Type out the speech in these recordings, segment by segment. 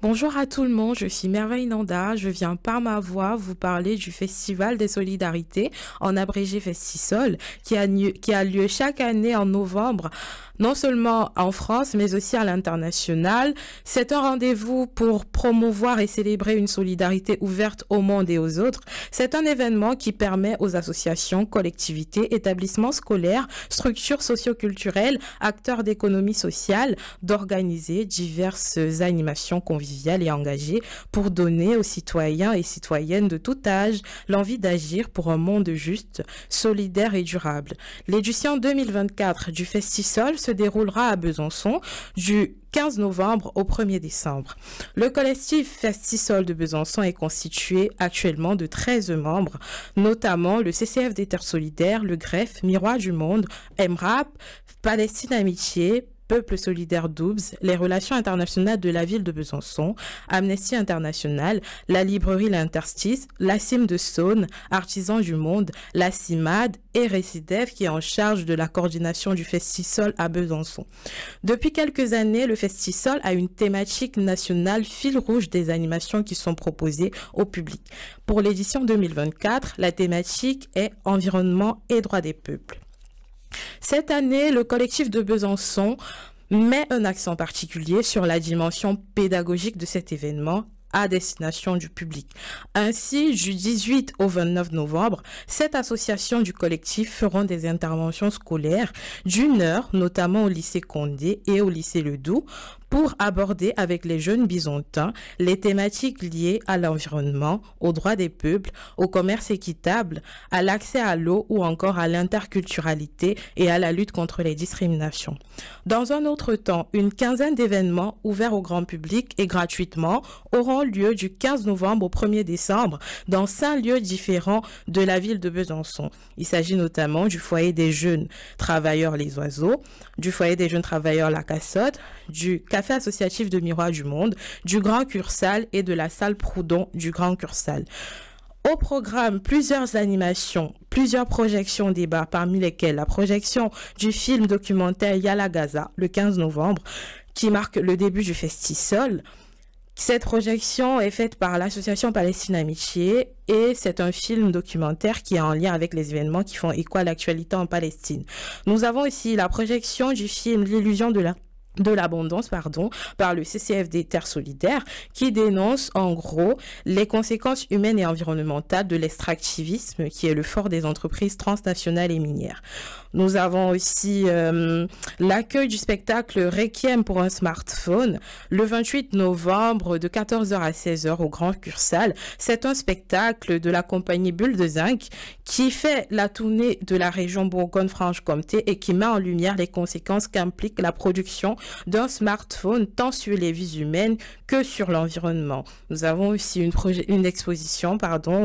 Bonjour à tout le monde, je suis Merveille Nanda, je viens par ma voix vous parler du Festival des Solidarités, en abrégé Festisol, qui a lieu chaque année en novembre, non seulement en France, mais aussi à l'international. C'est un rendez-vous pour promouvoir et célébrer une solidarité ouverte au monde et aux autres. C'est un événement qui permet aux associations, collectivités, établissements scolaires, structures socioculturelles, acteurs d'économie sociale, d'organiser diverses animations conviviales et engagées pour donner aux citoyens et citoyennes de tout âge l'envie d'agir pour un monde juste, solidaire et durable. L'édition 2024 du Festisol se déroulera à Besançon du 15 novembre au 1er décembre. Le collectif Festisol de Besançon est constitué actuellement de 13 membres, notamment le CCF des Terres Solidaires, le Greffe, Miroir du Monde, MRAP, Palestine Amitié, Peuple Solidaire Doubs, les relations internationales de la ville de Besançon, Amnesty International, la librairie L'Interstice, la CIM de Saône, Artisans du Monde, la CIMAD et Récidev qui est en charge de la coordination du Festisol à Besançon. Depuis quelques années, le Festisol a une thématique nationale fil rouge des animations qui sont proposées au public. Pour l'édition 2024, la thématique est environnement et droits des peuples. Cette année, le collectif de Besançon met un accent particulier sur la dimension pédagogique de cet événement à destination du public. Ainsi, du 18 au 29 novembre, 7 associations du collectif feront des interventions scolaires d'1 heure, notamment au lycée Condé et au lycée Ledoux, pour aborder avec les jeunes bisontins les thématiques liées à l'environnement, aux droits des peuples, au commerce équitable, à l'accès à l'eau ou encore à l'interculturalité et à la lutte contre les discriminations. Dans un autre temps, une quinzaine d'événements ouverts au grand public et gratuitement auront lieu du 15 novembre au 1er décembre dans 5 lieux différents de la ville de Besançon. Il s'agit notamment du foyer des jeunes travailleurs Les Oiseaux, du foyer des jeunes travailleurs La Cassotte, du café associatif de Miroir du Monde, du Grand Cursal et de la salle Proudhon du Grand Cursal. Au programme, plusieurs animations, plusieurs projections débats, parmi lesquelles la projection du film documentaire Yala Gaza, le 15 novembre, qui marque le début du Festisol. Cette projection est faite par l'association Palestine Amitié et c'est un film documentaire qui est en lien avec les événements qui font écho à l'actualité en Palestine. Nous avons ici la projection du film L'illusion de l'abondance, par le CCF des Terres Solidaires, qui dénonce en gros les conséquences humaines et environnementales de l'extractivisme, qui est le fort des entreprises transnationales et minières. Nous avons aussi l'accueil du spectacle Requiem pour un smartphone, le 28 novembre de 14 h à 16 h au Grand Cursal. C'est un spectacle de la compagnie Bulle de Zinc qui fait la tournée de la région Bourgogne-Franche-Comté et qui met en lumière les conséquences qu'implique la production d'un smartphone tant sur les vies humaines que sur l'environnement. Nous avons aussi une exposition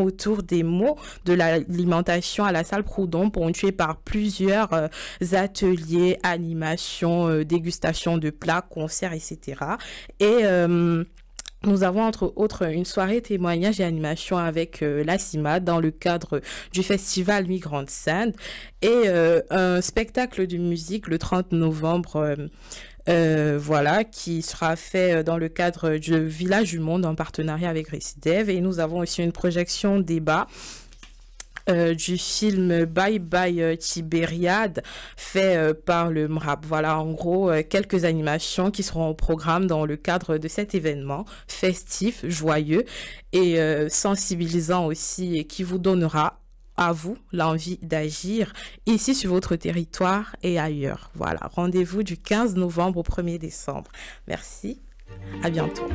autour des mots de l'alimentation à la salle Proudhon, ponctuée par plusieurs ateliers, animations, dégustations de plats, concerts, etc. Et nous avons entre autres une soirée témoignage et animation avec la CIMAD dans le cadre du festival Migrant Sand et un spectacle de musique le 30 novembre qui sera fait dans le cadre du Village du Monde en partenariat avec Récidev. Et nous avons aussi une projection débat du film Bye Bye Tibériade fait par le MRAP. Voilà en gros quelques animations qui seront au programme dans le cadre de cet événement festif, joyeux et sensibilisant aussi, et qui vous donnera à vous l'envie d'agir ici sur votre territoire et ailleurs. Voilà, rendez-vous du 15 novembre au 1er décembre. Merci, à bientôt.